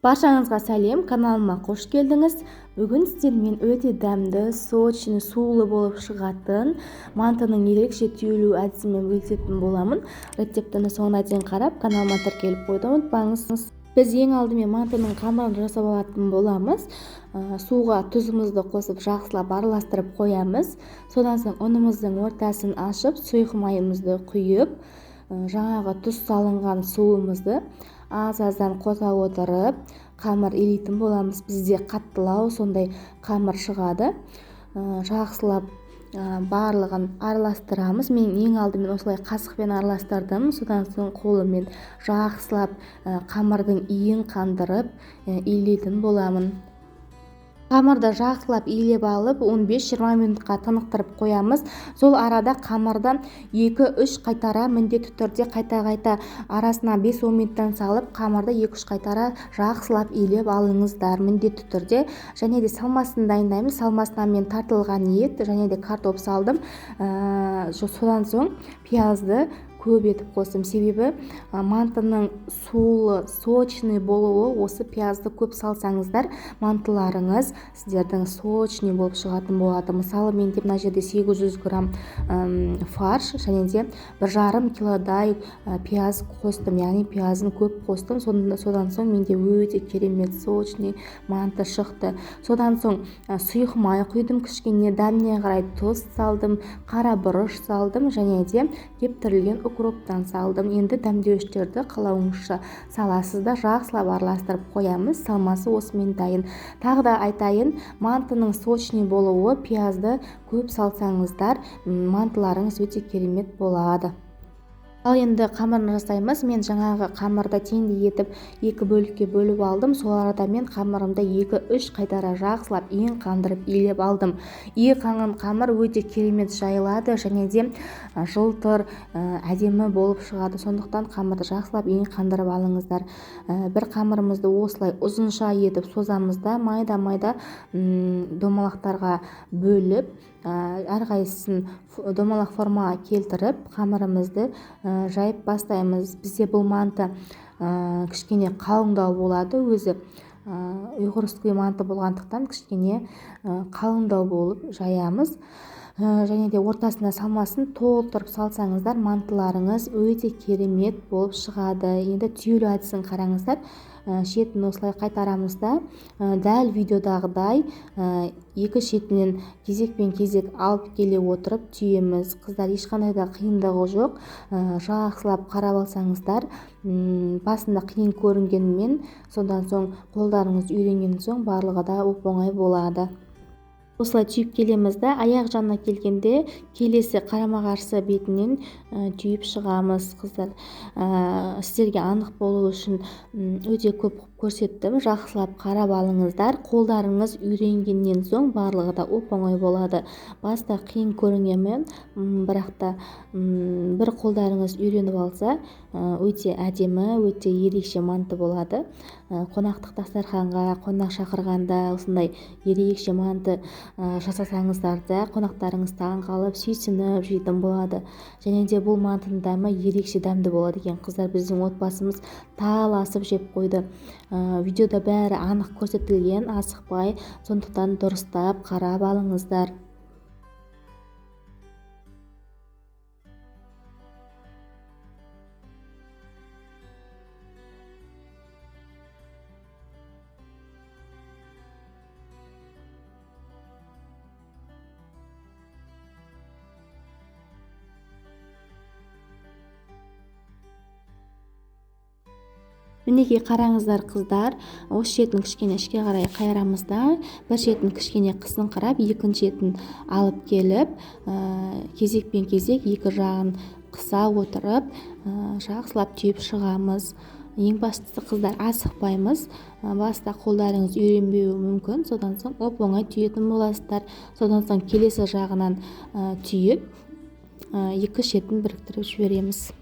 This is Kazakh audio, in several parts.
Баршаңызға сәлем, каналыма қош келдіңіз. Бүгін сіздермен өте дәмді, сочный, сулы болып шығатын мантының ерекше түйілу әдісімен бөлісетін боламын. Рецептіні соңына дейін қарап, каналыма тіркеліп қойды ұмытпаңыз. Біз ең алдымен мантының қамырын жасап алатын боламыз. Суға тұзымызды қосып жақсылап араластырып қоямыз. Содан соң ұнымыздың ортасын ашып, сұйық майымызды құйып, жаңағы тұз салынған суымызды аз-аздан қоса отырып, қамыр илейтін боламыз. Бізде қаттылау сондай қамыр шығады. Жақсылап барлығын араластырамыз. Мен ең алдымен осылай қасықпен араластырдым. Содан соң қолыммен жақсылап қамырдың иін қандырып илейтін боламын. Қамырды жақсылап илеп алып 15-20 минутқа тынықтырып қоямыз. Сол арада қамырдан 2-3 қайтара міндетті түрде қайта арасына 5-10 минуттан салып, қамырды 2-3 қайтара жақсылап илеп алыңыздар міндетті түрде. Және де салмасын дайындаймыз. Салмасына мен тартылған ет және де картоп салдым. Содан соң пиязды көп етіп қостым. Себебі мантының сулы, сочный болуы осы пиязды көп салсаңыздар, мантыларыңыз сіздердің сочный болып шығатын болады. Мысалы, менде мына жерде 800 грамм фарш және де 1,5 килодай пияз қостым. Яғни пиязын көп қостым. Содан соң менде өте керемет сочный манты шықты. Содан соң сұйық май құйдым, кішкене дәміне қарай тұз салдым, қара бұрыш салдым және де кептірілген укроптан салдым. Енді дәмдеуіштерді қалауыңызша саласыздар, жақсылап араластырып қоямыз. Салмасы осымен дайын. Тағы да айтайын, мантының сочный болуы, пиязды көп салсаңыздар, мантыларыңыз өте керемет болады. Ал енді қамырын жасаймыз. Мен жаңағы қамырды теңдей етіп 2 бөлікке бөліп алдым. Сол арада мен қамырымды 2-3 қайтара жақсылап иін қандырып илеп алдым. Ие қанған қамыр өте керемет жайылады және де жылтыр, әдемі болып шығады. Сондықтан қамырды жақсылап иін қандырып алыңыздар. Бір қамырымызды осылай ұзынша етіп созамыз да майда домалақтарға бөліп, әрқайсысын домалақ формаға келтіріп, қамырымызды жайып бастаймыз. Бізде бұл манты кішкене қалыңдау болады. Өзі ұйғырский манты болғандықтан кішкене қалыңдау болып жаямыз. Және де ортасына салмасын толтырып салсаңыздар, мантыларыңыз өте керемет болып шығады. Енді түйілу әдісін қараңыздар. Шетін осылай қайтарамыз да, дәл видеодағыдай екі шетінен кезекпен кезек алып келе отырып түйеміз. Қыздар, ешқандай да қиындығы жоқ. Жақсылап қарап алсаңыздар, басында қиын көрінгенімен, содан соң қолдарыңыз үйренген соң барлығы да оп-оңай болады. Осылай түйіп келеміз да, аяқ жанына келгенде келесі қарама-қарсы бетінен түйіп шығамыз. Қыздар, сіздерге анық болу үшін өте көп көрсеттім. Жақсылап қарап алыңыздар. Қолдарыңыз үйренгеннен соң барлығы да оп-оңай болады. Баста қиын көрінгенімен, бірақ та бір қолдарыңыз үйреніп алса, өте әдемі, өте ерекше манты болады. Қонақтық дастарханға, қонақ шақырғанда осындай ерекше манты жасасаңыздар да, қонақтарыңыз таң қалып, сүйсініп жейтін болады. Және де бұл мантының дәмі ерекше дәмді болады екен. Қыздар, біздің отбасымыз таласып жеп қойды. Видеода бәрі анық көрсетілген, асықпай, сондықтан дұрыстап қарап алыңыздар. Мінекей қараңыздар қыздар, осы шетін кішкене ішке қарай қайырамыз да, бір шетін кішкене қысыңқырап, екінші шетін алып келіп, кезекпен кезек екі жағын қыса отырып, жақсылап түйіп шығамыз. Ең бастысы қыздар, асықпаймыз. Баста қолдарыңыз үйренбеуі мүмкін, содан соң оп-оңай түйетін боласыздар. Содан соң келесі жағынан түйіп, екі шетін біріктіріп жібереміз.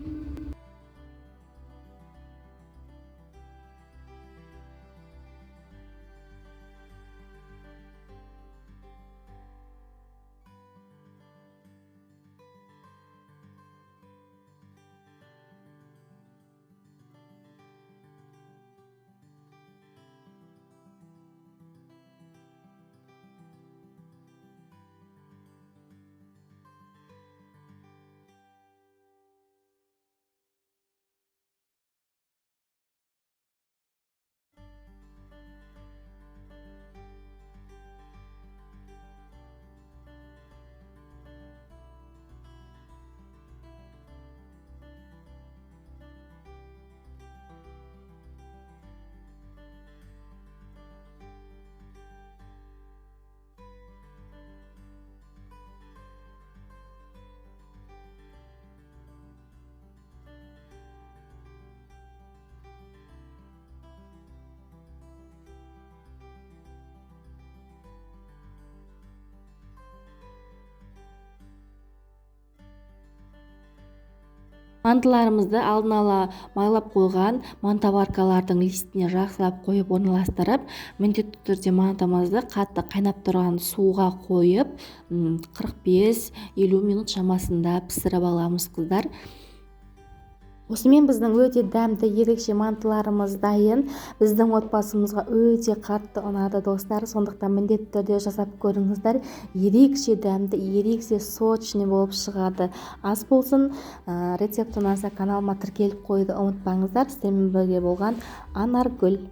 Мантыларымызды алдын ала майлап қойған мантоваркалардың листіне жақсылап қойып орналастырып, міндетті түрде мантымызды қатты қайнап тұрған суға қойып 45-50 минут шамасында пісіріп аламыз қыздар. Осымен біздің өте дәмді ерекше мантыларымыз дайын. Біздің отбасымызға өте қатты ұнады достар. Сондықтан міндетті түрде жасап көріңіздер. Ерекше дәмді, ерекше сочный болып шығады. Ас болсын, рецепт ұнаса каналыма тіркеліп қойды ұмытпаңыздар. Сіздермен бірге болған Анаргүл.